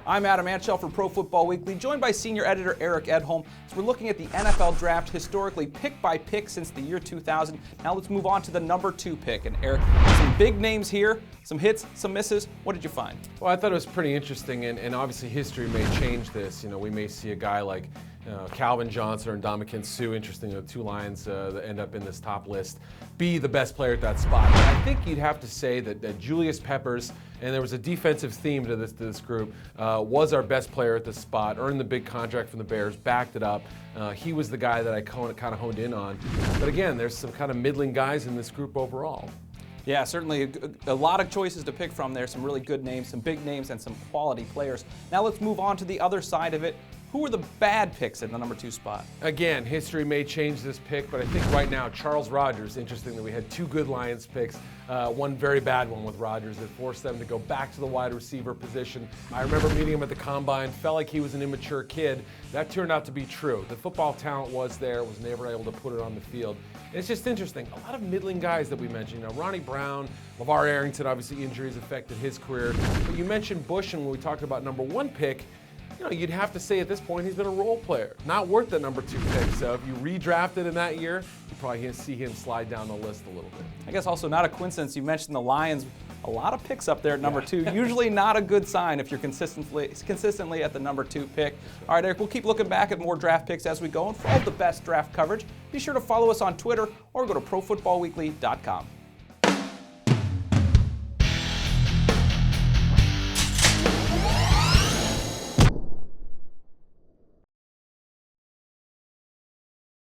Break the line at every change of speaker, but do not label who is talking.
I'm Adam Anshel for Pro Football Weekly, joined by senior editor Eric Edholm. So we're looking at the NFL draft historically pick by pick since the year 2000. Now let's move on to the number 2 pick. And Eric, some big names here, some hits, some misses. What did you find?
Well, I thought it was pretty interesting, and obviously history may change this. We may see a guy like Calvin Johnson or Ndamukong Suh, interesting, two Lions that end up in this top list, be the best player at that spot. But I think you'd have to say that Julius Peppers, and there was a defensive theme to this group, was our best player at this spot, earned the big contract from the Bears, backed it up. He was the guy that I kind of honed in on. But again, there's some kind of middling guys in this group overall.
Yeah, certainly a lot of choices to pick from there. Some really good names, some big names, and some quality players. Now let's move on to the other side of it. Who were the bad picks in the number 2 spot?
Again, history may change this pick, but I think right now, Charles Rogers, interesting that we had 2 good Lions picks, one very bad one with Rogers that forced them to go back to the wide receiver position. I remember meeting him at the Combine, felt like he was an immature kid. That turned out to be true. The football talent was there, was never able to put it on the field. And it's just interesting. A lot of middling guys that we mentioned. Ronnie Brown, LeVar Arrington, obviously injuries affected his career. But you mentioned Bush, and when we talked about number 1 pick, you'd have to say at this point he's been a role player. Not worth the number 2 pick. So if you redrafted in that year, you probably see him slide down the list a little bit.
I guess also not a coincidence you mentioned the Lions. A lot of picks up there at number 2. Usually not a good sign if you're consistently at the number 2 pick. All right, Eric, we'll keep looking back at more draft picks as we go. And for all the best draft coverage, be sure to follow us on Twitter or go to ProFootballWeekly.com.